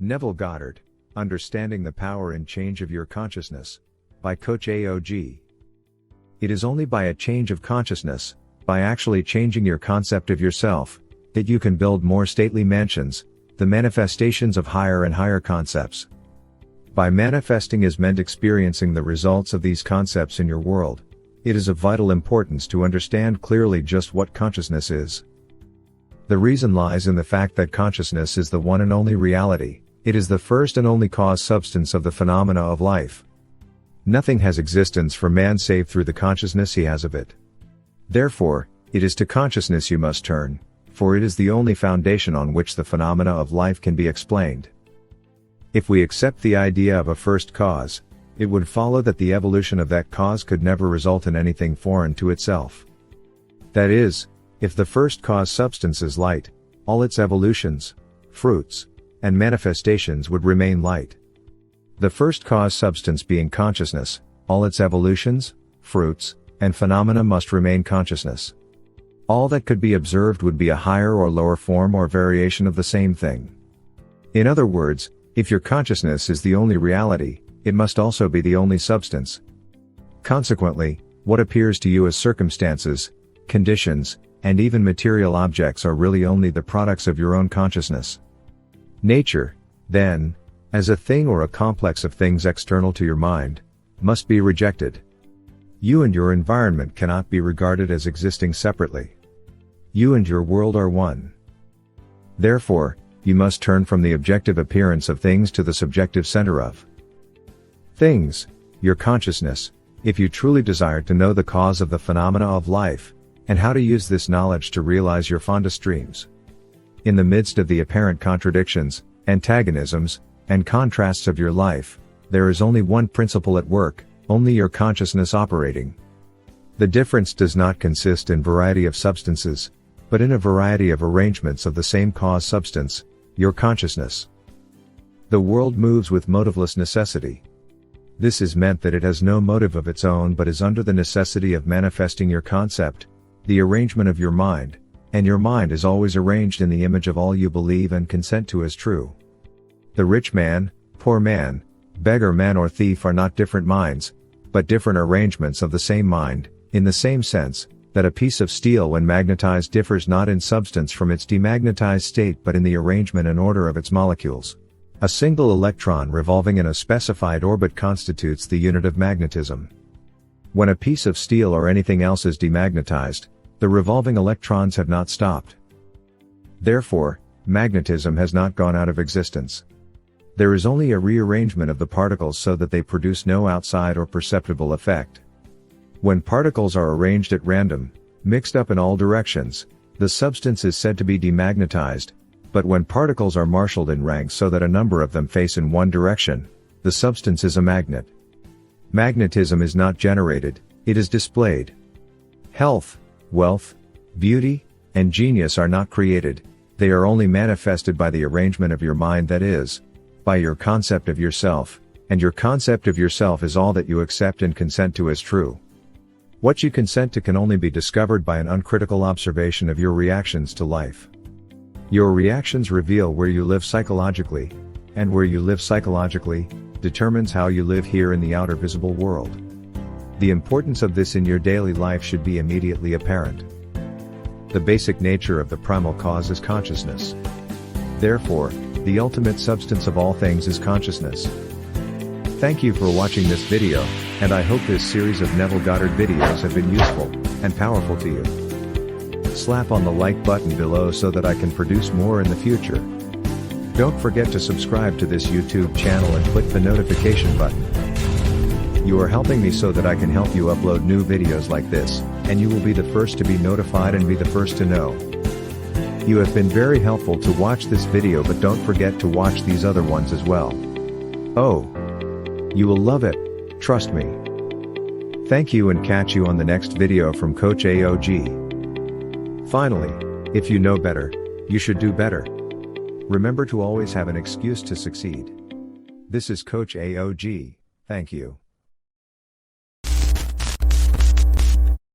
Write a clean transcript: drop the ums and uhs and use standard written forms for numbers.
Neville Goddard, Understanding the Power and Change of Your Consciousness, by coachAOG. It is only by a change of consciousness, by actually changing your concept of yourself, that you can build more stately mansions, the manifestations of higher and higher concepts. By manifesting is meant experiencing the results of these concepts in your world. It is of vital importance to understand clearly just what consciousness is. The reason lies in the fact that consciousness is the one and only reality. It is the first and only cause substance of the phenomena of life. Nothing has existence for man save through the consciousness he has of it. Therefore, it is to consciousness you must turn, for it is the only foundation on which the phenomena of life can be explained. If we accept the idea of a first cause, it would follow that the evolution of that cause could never result in anything foreign to itself. That is, if the first cause substance is light, all its evolutions, fruits, and manifestations would remain light. The first cause substance being consciousness, all its evolutions, fruits, and phenomena must remain consciousness. All that could be observed would be a higher or lower form or variation of the same thing. In other words, if your consciousness is the only reality, it must also be the only substance. Consequently, what appears to you as circumstances, conditions, and even material objects are really only the products of your own consciousness. Nature, then, as a thing or a complex of things external to your mind, must be rejected. You and your environment cannot be regarded as existing separately. You and your world are one. Therefore, you must turn from the objective appearance of things to the subjective center of things, your consciousness, if you truly desire to know the cause of the phenomena of life, and how to use this knowledge to realize your fondest dreams. In the midst of the apparent contradictions, antagonisms, and contrasts of your life, there is only one principle at work, only your consciousness operating. The difference does not consist in variety of substances, but in a variety of arrangements of the same cause substance, your consciousness. The world moves with motiveless necessity. This is meant that it has no motive of its own but is under the necessity of manifesting your concept, the arrangement of your mind, and your mind is always arranged in the image of all you believe and consent to as true. The rich man, poor man, beggar man or thief are not different minds, but different arrangements of the same mind, in the same sense, that a piece of steel when magnetized differs not in substance from its demagnetized state but in the arrangement and order of its molecules. A single electron revolving in a specified orbit constitutes the unit of magnetism. When a piece of steel or anything else is demagnetized, the revolving electrons have not stopped. Therefore, magnetism has not gone out of existence. There is only a rearrangement of the particles so that they produce no outside or perceptible effect. When particles are arranged at random, mixed up in all directions, the substance is said to be demagnetized, but when particles are marshaled in ranks so that a number of them face in one direction, the substance is a magnet. Magnetism is not generated, it is displayed. Health, wealth, beauty, and genius are not created, they are only manifested by the arrangement of your mind, that is, by your concept of yourself, and your concept of yourself is all that you accept and consent to as true. What you consent to can only be discovered by an uncritical observation of your reactions to life. Your reactions reveal where you live psychologically, and where you live psychologically determines how you live here in the outer visible world. The importance of this in your daily life should be immediately apparent. The basic nature of the primal cause is consciousness. Therefore, the ultimate substance of all things is consciousness. Thank you for watching this video, and I hope this series of Neville Goddard videos have been useful and powerful to you. Slap on the like button below so that I can produce more in the future. Don't forget to subscribe to this YouTube channel and click the notification button. You are helping me so that I can help you upload new videos like this, and you will be the first to be notified and be the first to know. You have been very helpful to watch this video, but don't forget to watch these other ones as well. Oh, you will love it, trust me. Thank you and catch you on the next video from coachAOG. Finally, if you know better, you should do better. Remember to always have an excuse to succeed. This is coachAOG, thank you.